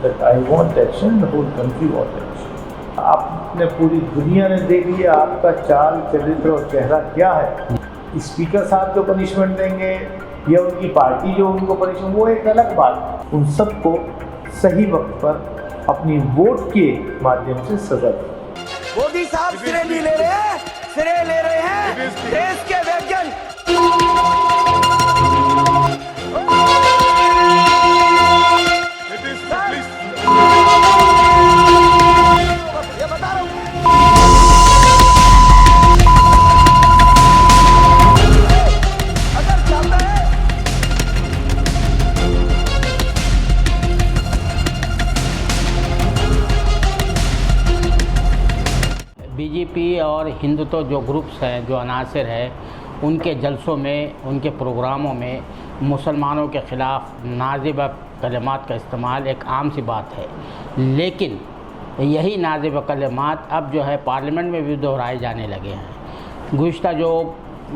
that I want action, the whole country wants action. आपने पूरी दुनिया ने देख लिया आपका चाल चरित्र और चेहरा क्या है। स्पीकर साहब जो पनिशमेंट देंगे या उनकी पार्टी जो उनको पनिशमेंट, वो एक अलग बात। उन सबको सही वक्त पर अपनी वोट के माध्यम से सजा दें। मोदी साहब श्रेय नहीं ले रहे हैं, श्रेय ले रहे हैं देश के वैज्ञानिक। ये बता रहा हूँ अगर चाहता है बीजेपी और हिंदुत्व जो ग्रुप्स हैं, जो अनासर है, उनके जलसों में, उनके प्रोग्रामों में मुसलमानों के ख़िलाफ़ नाज़िब कलिमात का इस्तेमाल एक आम सी बात है। लेकिन यही नाज़िब कलिमात अब जो है पार्लियामेंट में भी दोहराए जाने लगे हैं। गुज़िश्ता जो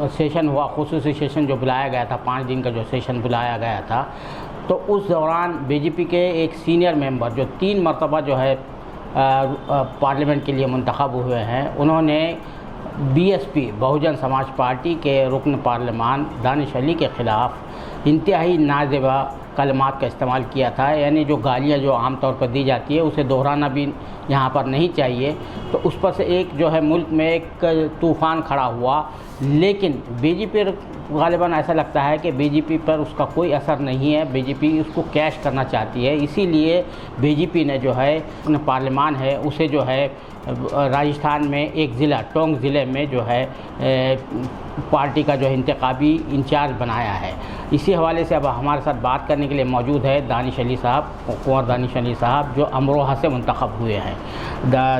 सेशन हुआ, ख़ुसूसी सेशन जो बुलाया गया था, 5 दिन का जो सेशन बुलाया गया था, तो उस दौरान बीजेपी के एक सीनियर मेंबर जो 3 मरतबा जो है पार्लियामेंट के लिए मुंतखब हुए हैं, उन्होंने बीएसपी बहुजन समाज पार्टी के रुकन पार्लियामान दानिश अली के ख़िलाफ़ इंतहाई नाज़िबा कलमात का इस्तेमाल किया था। यानी जो गालियाँ जो आम तौर पर दी जाती है उसे दोहराना भी यहाँ पर नहीं चाहिए। तो उस पर से एक जो है मुल्क में एक तूफ़ान खड़ा हुआ। लेकिन बीजेपी ग़ालिबन ऐसा लगता है कि बीजेपी पर उसका कोई असर नहीं है, बीजेपी उसको कैश करना चाहती है। इसीलिए बीजेपी ने जो है अपना पार्लियामान है उसे जो है राजस्थान में एक ज़िला टोंक ज़िले में जो है पार्टी का जो है इंतखाबी इंचार्ज बनाया है। इसी हवाले से अब हमारे साथ बात करने के लिए मौजूद है दानिश अली साहब, कुंवर दानिश अली साहब, जो अमरोहा से मुंतखब हुए हैं।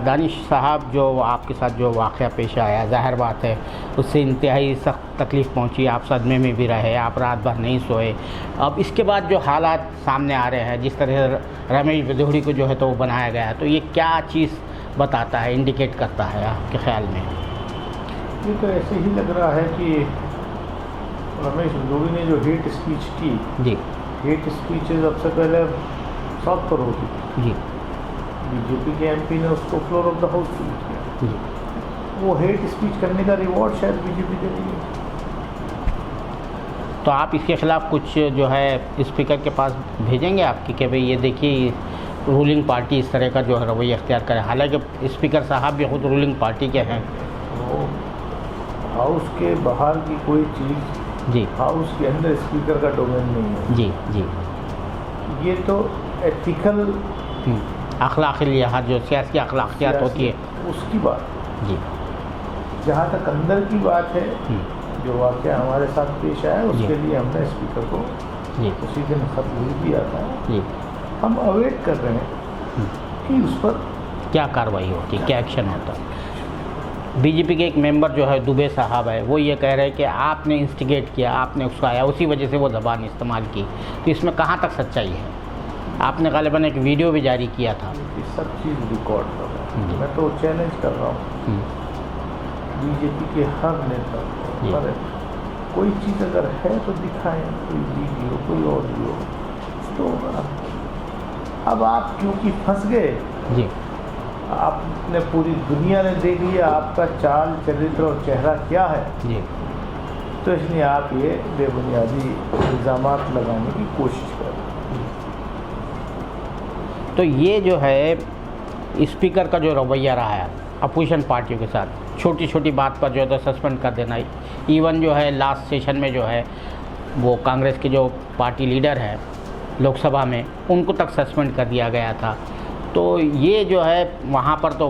दानिश साहब, जो आपके साथ जो वाक़या पेश आया, ज़ाहिर बात है उससे इंतहाई सख्त तकलीफ़ पहुंची, आप सदमे में भी रहे, आप रात भर नहीं सोए। अब इसके बाद जो हालात सामने आ रहे हैं, जिस तरह से रमेश भदौड़ी को जो है तो वो बनाया गया है, तो ये क्या चीज़ बताता है, इंडिकेट करता है आपके ख्याल में? ये तो ऐसे ही लग रहा है कि रमेश भदौड़ी ने जो हेट स्पीच की, जी, हेट स्पीच सबसे पहले साउथ पर होती थी जी, बीजेपी के एमपी ने उसको floor of the house choose किया। जी। वो हेट स्पीच करने का रिवॉर्ड शायद बीजेपी दे रही है। तो आप इसके ख़िलाफ़ कुछ जो है स्पीकर के पास भेजेंगे आपकी कि भाई ये देखिए रूलिंग पार्टी इस तरह का जो है रवैया अख्तियार करे? हालांकि स्पीकर साहब भी खुद रूलिंग पार्टी के हैं। वो हाउस के बाहर की कोई चीज़ जी, हाउस के अंदर स्पीकर का डोमेन नहीं है। जी, जी। ये तो एथिकल अखलाक़ी लिहाज जो सियासी अखलाकियात होती है उसकी बात। जी। जहाँ तक अंदर की बात है, जो वाक़या हमारे साथ पेश आया उसके लिए हमने स्पीकर को जी, उसी दिन खत लिख दिया था। जी। हम अवेट कर रहे हैं कि उस पर क्या कार्रवाई होती, क्या एक्शन होता है। बीजेपी के एक मेंबर जो है दुबे साहब है, वो ये कह रहे हैं कि आपने इंस्टिगेट किया, आपने उकसाया, उसी वजह से वो ज़बान इस्तेमाल की। तो इसमें कहाँ तक सच्चाई है? आपने गालिबन एक वीडियो भी जारी किया था। ये सब चीज़ रिकॉर्ड कर रहा हूँ। मैं तो चैलेंज कर रहा हूँ बीजेपी के हर नेता को, पर कोई चीज़ अगर है तो दिखाएं, कोई वीडियो, कोई ऑडियो तो। अब आप क्योंकि फंस गए, जी, आपने पूरी दुनिया ने देख लिया आपका चाल चरित्र और चेहरा क्या है, जी, तो इसलिए आप ये बेबुनियादी इल्ज़ामात लगाने की कोशिश कर रहे हैं। तो ये जो है स्पीकर का जो रवैया रहा है अपोजिशन पार्टियों के साथ, छोटी छोटी बात पर जो है तो सस्पेंड कर देना। इवन जो है लास्ट सेशन में जो है वो कांग्रेस के जो पार्टी लीडर है लोकसभा में, उनको तक सस्पेंड कर दिया गया था। तो ये जो है वहाँ पर तो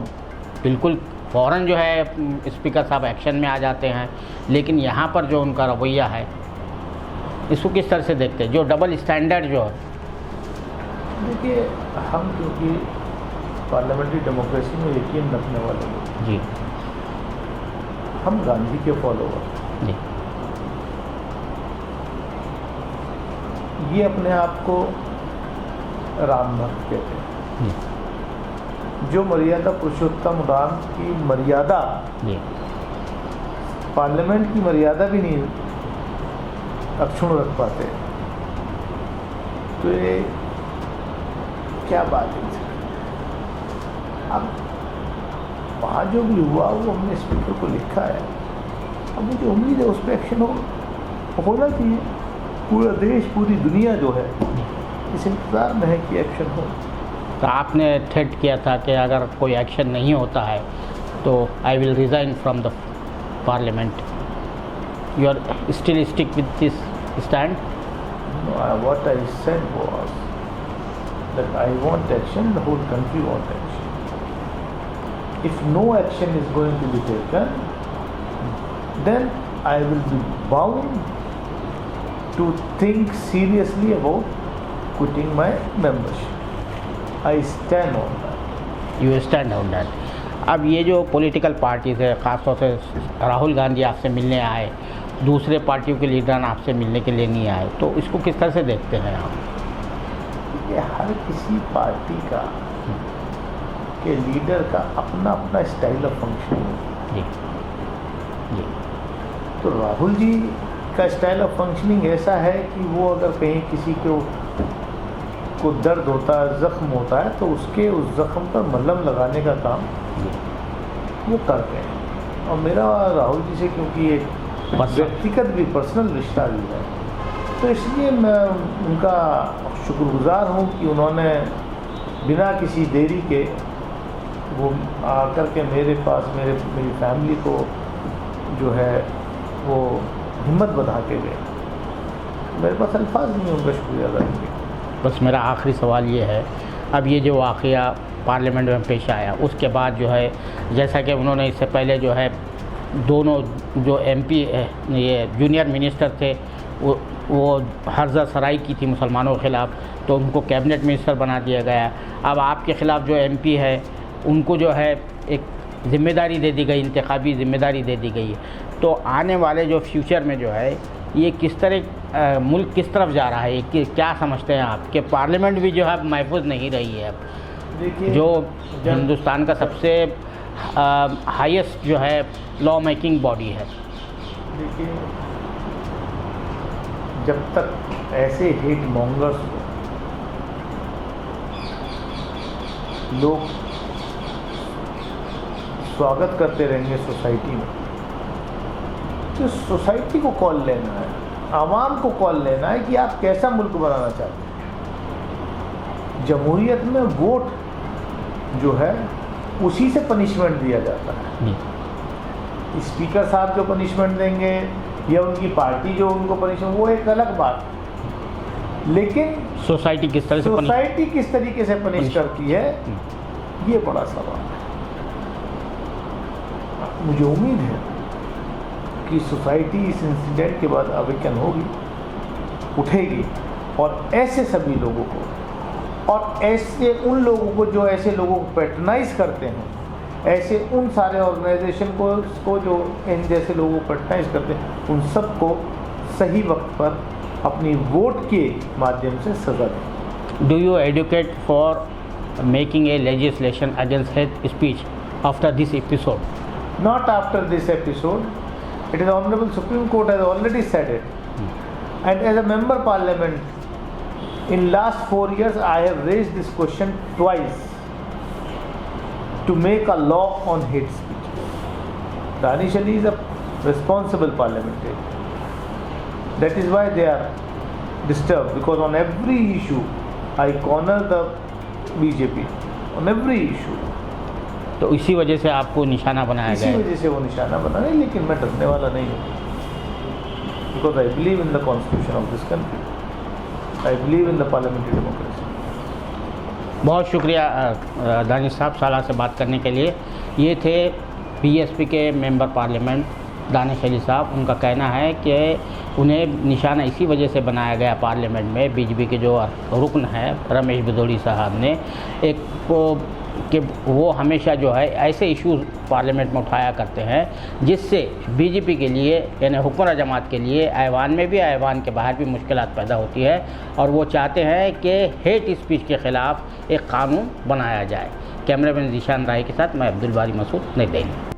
बिल्कुल फ़ौरन जो है स्पीकर साहब एक्शन में आ जाते हैं। लेकिन यहाँ पर जो उनका रवैया है, इसको किस तरह से देखते हैं, जो डबल स्टैंडर्ड जो है? देखिए, हम क्योंकि पार्लियामेंट्री डेमोक्रेसी में यकीन रखने वाले लोग, जी, हम गांधी के फॉलोवर, जी, ये अपने आप को राम भक्त कहते हैं। जी, जो मर्यादा पुरुषोत्तम राम की मर्यादा, जी, पार्लियामेंट की मर्यादा भी नहीं अक्षुण्ण रख पाते, तो ये क्या बात है सर। अब वहाँ जो भी हुआ वो हमने स्पीकर को लिखा है, अब मुझे उम्मीद है उस पर एक्शन होना चाहिए। पूरा देश, पूरी दुनिया जो है इस इंतज़ार में है कि एक्शन हो। तो आपने थ्रेट किया था कि अगर कोई एक्शन नहीं होता है तो I will resign from the parliament. You are still stick with this stand? What I said was that I want action, the whole country wants action. If no action is going to be taken, then I will be bound to think seriously about quitting my membership. I stand on that. You stand on that. अब ये जो political parties है, ख़ासतौर से राहुल गांधी आपसे मिलने आए, दूसरे पार्टियों के लीडर आपसे मिलने के लिए नहीं आए, तो इसको किस तरह से देखते हैं आप? ये हर किसी पार्टी का के लीडर का अपना अपना स्टाइल ऑफ फंक्शनिंग। जी जी। तो राहुल जी का स्टाइल ऑफ फंक्शनिंग ऐसा है कि वो अगर कहीं किसी को दर्द होता है, ज़ख्म होता है, तो उसके उस ज़ख्म पर मलहम लगाने का काम वो करते हैं। और मेरा राहुल जी से क्योंकि एक व्यक्तिगत भी, पर्सनल रिश्ता भी है, तो इसलिए मैं उनका शुक्रगुजार हूँ कि उन्होंने बिना किसी देरी के वो आकर के मेरे पास मेरी फैमिली को जो है वो हिम्मत बढ़ा के गए। मेरे पास अल्फाज नहीं है उनका शुक्रिया अदा करने। बस मेरा आखिरी सवाल ये है, अब ये जो वाक़या पार्लियामेंट में पेश आया उसके बाद जो है, जैसा कि उन्होंने इससे पहले जो है दोनों जो MP ये जूनियर मिनिस्टर थे वो हर्जा सराई की थी मुसलमानों के ख़िलाफ़, तो उनको कैबिनेट मिनिस्टर बना दिया गया। अब आपके ख़िलाफ़ जो MP है उनको जो है एक ज़िम्मेदारी दे दी गई, इंतखाबी ज़िम्मेदारी दे दी गई। तो आने वाले जो फ्यूचर में जो है ये किस तरह मुल्क किस तरफ जा रहा है, कि क्या समझते हैं आप कि पार्लियामेंट भी जो है महफूज नहीं रही है अब, जो हिंदुस्तान का सबसे हाईएस्ट जो है लॉ मेकिंग बॉडी है? देखिए, जब तक ऐसे हेट मॉन्गर्स लोग स्वागत करते रहेंगे सोसाइटी में, तो सोसाइटी को कॉल लेना है, आवाम को कॉल लेना है कि आप कैसा मुल्क बनाना चाहते हैं। जमहूरियत में वोट जो है उसी से पनिशमेंट दिया जाता है। स्पीकर साहब जो पनिशमेंट देंगे या उनकी पार्टी जो उनको पनिशमेंट, वो एक अलग बात, लेकिन सोसाइटी किस तरीके से पनिश करती है, ये बड़ा सवाल है। मुझे उम्मीद है कि सोसाइटी इस इंसिडेंट के बाद अवेकन होगी, उठेगी, और ऐसे सभी लोगों को, और ऐसे उन लोगों को जो ऐसे लोगों को पैट्रनाइज करते हैं, ऐसे उन सारे ऑर्गेनाइजेशन को जो इन जैसे लोगों को पैट्रनाइज करते हैं, उन सब को सही वक्त पर अपनी वोट के माध्यम से सज़ा दें। Do you educate for making a legislation against hate speech after this episode? Not after this episode. It is Honorable Supreme Court has already said it. And as a member parliament, in last 4 years, I have raised this question twice to make a law on hate speech. Danish Ali is a responsible parliamentarian. That is why they are disturbed, because on every issue, I corner the BJP. On every issue. तो इसी वजह से आपको निशाना बनाया गया? इसी वजह से वो निशाना बना है, लेकिन मैं डरने वाला नहीं हूँ, because I believe in the constitution of this country, I believe in the parliamentary democracy. बहुत शुक्रिया दानिश साहब साला से बात करने के लिए। ये थे BSP के मेंबर पार्लियामेंट दानिश अली साहब। उनका कहना है कि उन्हें निशाना इसी वजह से बनाया गया पार्लियामेंट में, BJP के जो रुकन है रमेश भदौड़ी साहब ने, एक को कि वो हमेशा जो है ऐसे इश्यूज़ पार्लियामेंट में उठाया करते हैं जिससे BJP के लिए यानी हुक्मरान जमात के लिए ऐवान में भी ऐवान के बाहर भी मुश्किलात पैदा होती है, और वो चाहते हैं कि हेट स्पीच के ख़िलाफ़ एक कानून बनाया जाए। कैमरामैन ज़ीशान राय के साथ मैं अब्दुल बारी मसूद, नई दिल्ली।